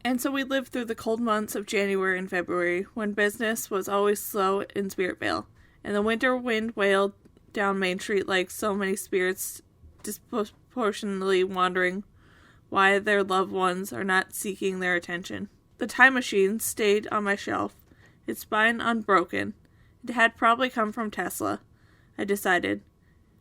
And so we lived through the cold months of January and February, when business was always slow in Spiritvale, and the winter wind wailed down Main Street like so many spirits disproportionately wondering why their loved ones are not seeking their attention. The time machine stayed on my shelf, its spine unbroken. It had probably come from Tesla, I decided.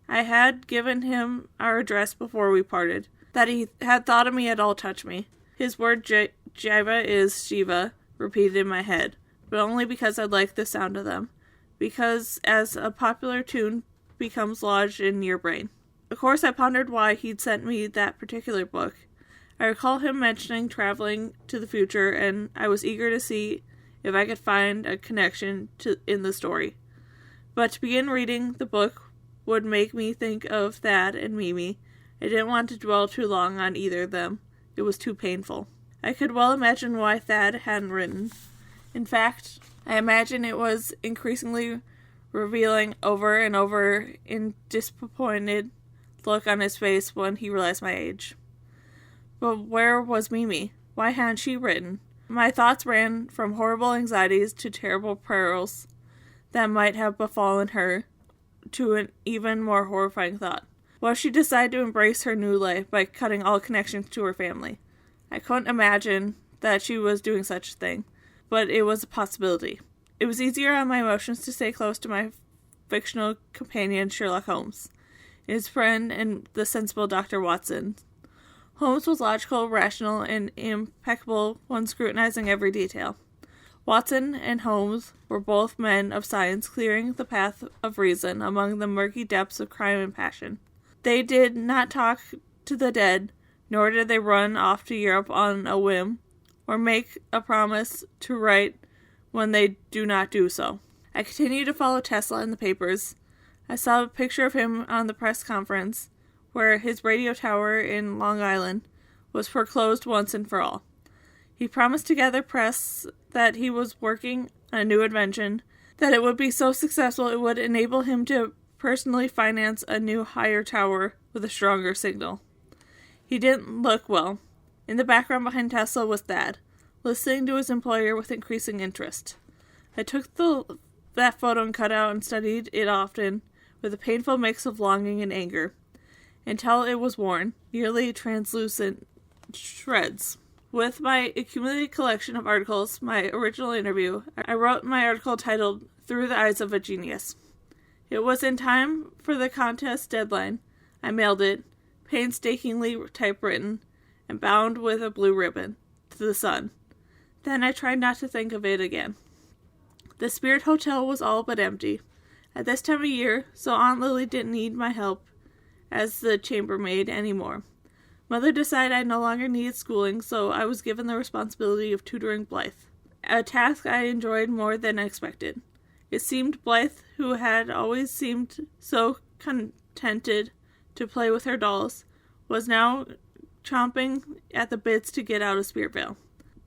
I had given him our address before we parted. That he had thought of me at all touched me. His word Jiva is Shiva repeated in my head, but only because I liked the sound of them. Because as a popular tune becomes lodged in your brain. Of course, I pondered why he'd sent me that particular book. I recall him mentioning traveling to the future, and I was eager to see if I could find a connection in the story. But to begin reading the book would make me think of Thad and Mimi. I didn't want to dwell too long on either of them. It was too painful. I could well imagine why Thad hadn't written. In fact, I imagine it was increasingly revealing over and over in disappointed look on his face when he realized my age. But where was Mimi? Why hadn't she written? My thoughts ran from horrible anxieties to terrible perils that might have befallen her, to an even more horrifying thought. What if she decided to embrace her new life by cutting all connections to her family? I couldn't imagine that she was doing such a thing, but it was a possibility. It was easier on my emotions to stay close to my fictional companion Sherlock Holmes, his friend and the sensible Dr. Watson. Holmes was logical, rational, and impeccable when scrutinizing every detail. Watson and Holmes were both men of science clearing the path of reason among the murky depths of crime and passion. They did not talk to the dead, nor did they run off to Europe on a whim, or make a promise to write when they do not do so. I continued to follow Tesla in the papers. I saw a picture of him on the press conference, where his radio tower in Long Island was foreclosed once and for all. He promised to gather press that he was working on a new invention, that it would be so successful it would enable him to personally finance a new higher tower with a stronger signal. He didn't look well. In the background behind Tesla was Thad, listening to his employer with increasing interest. I took that photo and cut out and studied it often, with a painful mix of longing and anger, until it was worn, nearly translucent shreds. With my accumulated collection of articles, my original interview, I wrote my article titled Through the Eyes of a Genius. It was in time for the contest deadline. I mailed it, painstakingly typewritten, and bound with a blue ribbon, to the Sun. Then I tried not to think of it again. The Spirit Hotel was all but empty. At this time of year, so Aunt Lily didn't need my help as the chambermaid anymore. Mother decided I no longer needed schooling, so I was given the responsibility of tutoring Blythe, a task I enjoyed more than expected. It seemed Blythe, who had always seemed so contented to play with her dolls, was now chomping at the bits to get out of Spiritvale.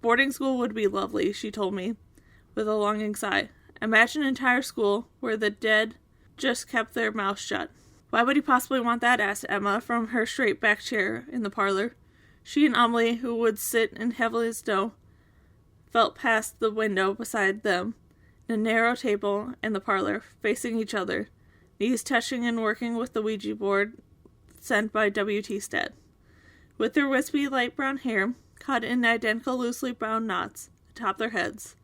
Boarding school would be lovely, she told me, with a longing sigh. Imagine an entire school where the dead just kept their mouths shut. Why would he possibly want that? Asked Emma from her straight-back chair in the parlor. She and Amelie, who would sit in heavily snow, felt past the window beside them, in a narrow table in the parlor, facing each other, knees touching and working with the Ouija board sent by W.T. Stead. With their wispy light brown hair, caught in identical loosely bound knots atop their heads,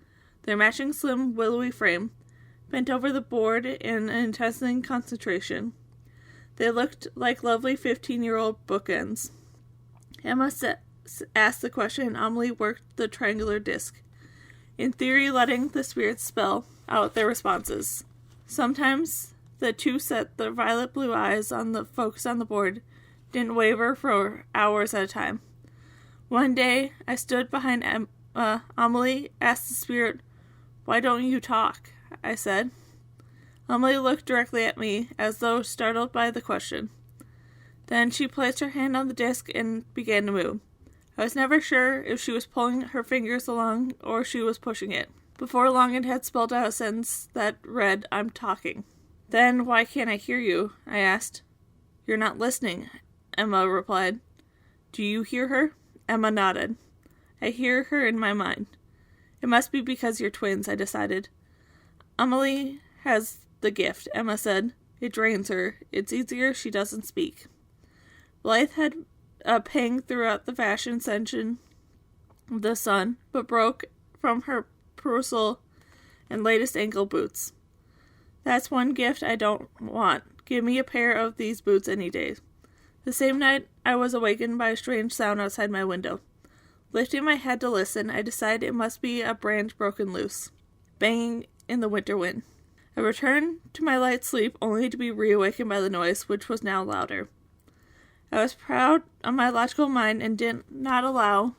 their matching slim willowy frame, bent over the board in intense concentration. They looked like lovely 15-year-old bookends. Emma asked the question, and Amelie worked the triangular disc, in theory letting the spirits spell out their responses. Sometimes the two set their violet-blue eyes on the focus on the board, didn't waver for hours at a time. One day, I stood behind Emma. Amelie asked the spirit, "Why don't you talk?" I said. Amelie looked directly at me, as though startled by the question. Then she placed her hand on the disc and began to move. I was never sure if she was pulling her fingers along or she was pushing it. Before long it had spelled out a sentence that read, "I'm talking." "Then why can't I hear you?" I asked. "You're not listening," Emma replied. "Do you hear her?" Emma nodded. I hear her in my mind. It must be because you're twins, I decided. Amelie has the gift, Emma said. It drains her. It's easier she doesn't speak. Blythe had a pang throughout the fashion section of the Sun, but broke from her perusal and latest ankle boots. That's one gift I don't want. Give me a pair of these boots any day. The same night, I was awakened by a strange sound outside my window. Lifting my head to listen, I decided it must be a branch broken loose, banging in the winter wind. I returned to my light sleep only to be reawakened by the noise, which was now louder. I was proud of my logical mind and did not allow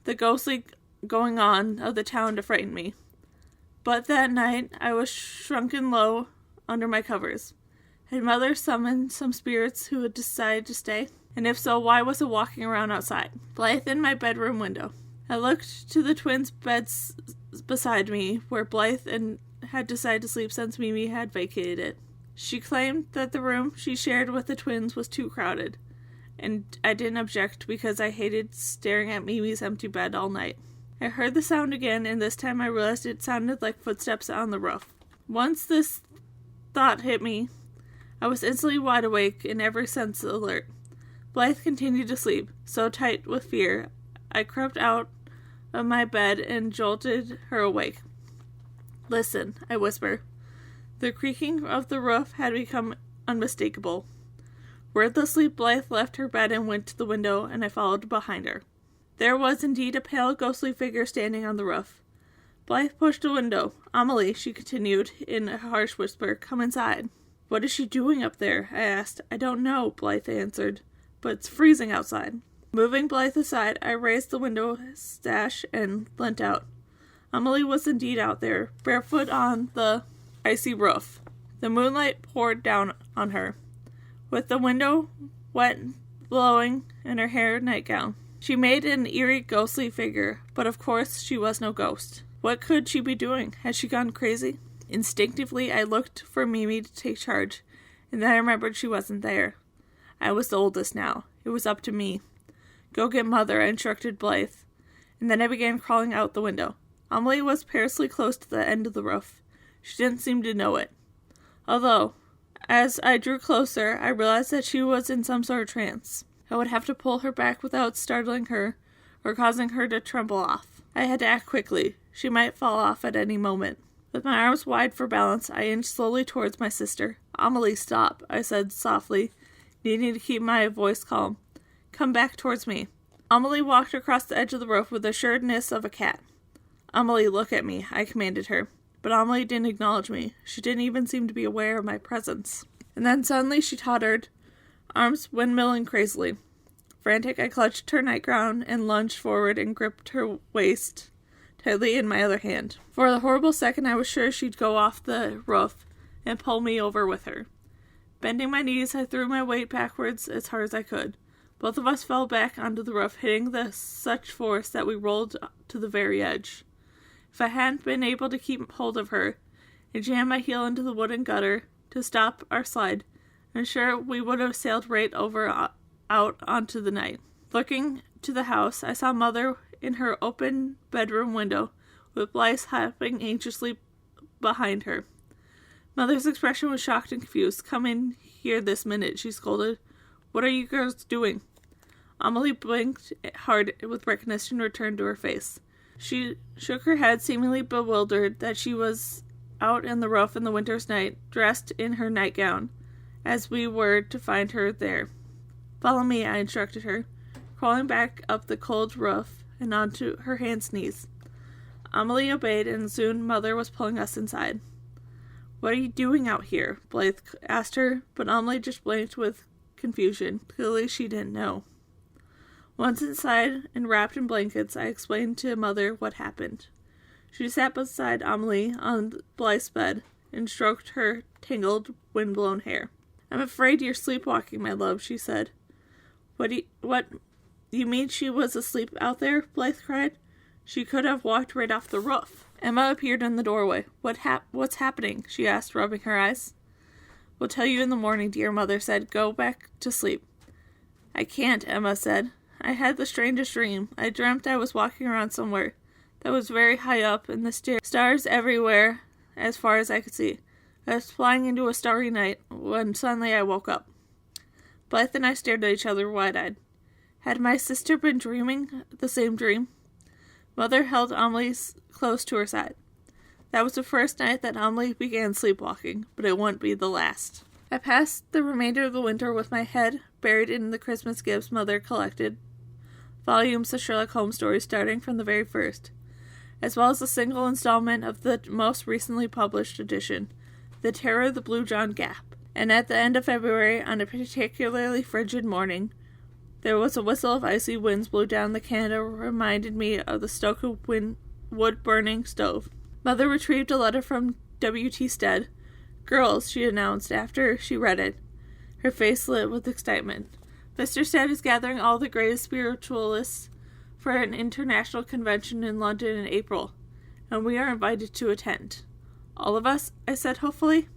the ghostly going on of the town to frighten me. But that night, I was shrunken low under my covers. Had Mother summoned some spirits who had decided to stay? And if so, why was it walking around outside? Blythe in my bedroom window. I looked to the twins' beds beside me, where Blythe had decided to sleep since Mimi had vacated it. She claimed that the room she shared with the twins was too crowded, and I didn't object because I hated staring at Mimi's empty bed all night. I heard the sound again, and this time I realized it sounded like footsteps on the roof. Once this thought hit me, I was instantly wide awake and every sense alert. Blythe continued to sleep, so tight with fear, I crept out of my bed and jolted her awake. Listen, I whispered. The creaking of the roof had become unmistakable. Wordlessly, Blythe left her bed and went to the window, and I followed behind her. There was indeed a pale, ghostly figure standing on the roof. Blythe pushed the window. Amelie, she continued in a harsh whisper, come inside. What is she doing up there? I asked. I don't know, Blythe answered, but it's freezing outside. Moving Blythe aside, I raised the window sash and leant out. Amelie was indeed out there, barefoot on the icy roof. The moonlight poured down on her, with the window wet, blowing, and her hair nightgown. She made an eerie, ghostly figure, but of course she was no ghost. What could she be doing? Had she gone crazy? Instinctively, I looked for Mimi to take charge, and then I remembered she wasn't there. I was the oldest now. It was up to me. Go get Mother, I instructed Blythe, and then I began crawling out the window. Amelie was perilously close to the end of the roof. She didn't seem to know it. Although, as I drew closer, I realized that she was in some sort of trance. I would have to pull her back without startling her or causing her to tremble off. I had to act quickly. She might fall off at any moment. With my arms wide for balance, I inched slowly towards my sister. Amelie, stop, I said softly, needing to keep my voice calm. Come back towards me. Amelie walked across the edge of the roof with the assuredness of a cat. Amelie, look at me, I commanded her. But Amelie didn't acknowledge me. She didn't even seem to be aware of my presence. And then suddenly she tottered, arms windmilling crazily. Frantic, I clutched her nightgown and lunged forward and gripped her waist tightly in my other hand. For the horrible second, I was sure she'd go off the roof and pull me over with her. Bending my knees, I threw my weight backwards as hard as I could. Both of us fell back onto the roof, hitting with such force that we rolled to the very edge. If I hadn't been able to keep hold of her and jam my heel into the wooden gutter to stop our slide, I'm sure we would have sailed right over out onto the night. Looking to the house, I saw Mother in her open bedroom window, with Blythe hopping anxiously behind her. Mother's expression was shocked and confused. Come in here this minute, she scolded. What are you girls doing? Amelie blinked hard with recognition returned to her face. She shook her head, seemingly bewildered that she was out in the roof in the winter's night, dressed in her nightgown, as we were to find her there. Follow me, I instructed her, crawling back up the cold roof and onto her hands and knees. Amelie obeyed, and soon Mother was pulling us inside. What are you doing out here? Blythe asked her, but Amelie just blinked with confusion. Clearly she didn't know. Once inside and wrapped in blankets, I explained to Mother what happened. She sat beside Amelie on Blythe's bed and stroked her tangled, wind-blown hair. I'm afraid you're sleepwalking, my love, she said. What, you mean she was asleep out there? Blythe cried. She could have walked right off the roof. Emma appeared in the doorway. What's happening? She asked, rubbing her eyes. We'll tell you in the morning, dear, Mother said. Go back to sleep. I can't, Emma said. I had the strangest dream. I dreamt I was walking around somewhere that was very high up, and the stars everywhere as far as I could see. I was flying into a starry night when suddenly I woke up. Blythe and I stared at each other wide-eyed. Had my sister been dreaming the same dream? Mother held Amelie close to her side. That was the first night that Amelie began sleepwalking, but it wouldn't be the last. I passed the remainder of the winter with my head buried in the Christmas gifts Mother collected, volumes of Sherlock Holmes stories starting from the very first, as well as a single installment of the most recently published edition, The Terror of the Blue John Gap. And at the end of February, on a particularly frigid morning, there was a whistle of icy winds blew down the Canada, reminded me of the stoke of wood-burning stove. Mother retrieved a letter from W.T. Stead. "Girls," she announced after she read it, her face lit with excitement. "Mr. Stead is gathering all the greatest spiritualists for an international convention in London in April, and we are invited to attend." "All of us?" I said hopefully.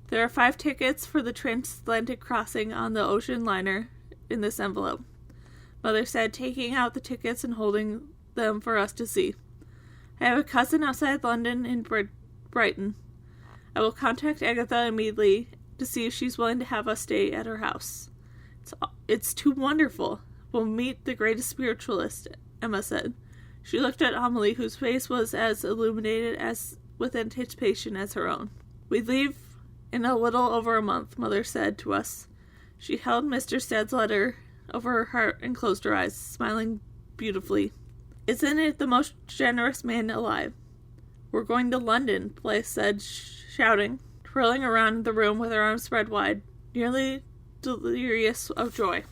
"There are 5 tickets for the transatlantic crossing on the ocean liner in this envelope," Mother said, taking out the tickets and holding them for us to see. "I have a cousin outside London in Brighton. I will contact Agatha immediately to see if she's willing to have us stay at her house. It's too wonderful. We'll meet the greatest spiritualist," Emma said. She looked at Amelie, whose face was as illuminated with anticipation as her own. "We leave in a little over a month," Mother said to us. She held Mr. Stead's letter over her heart and closed her eyes, smiling beautifully. "Isn't it the most generous man alive?" "We're going to London," Blythe said, shouting, twirling around the room with her arms spread wide, nearly delirious of joy.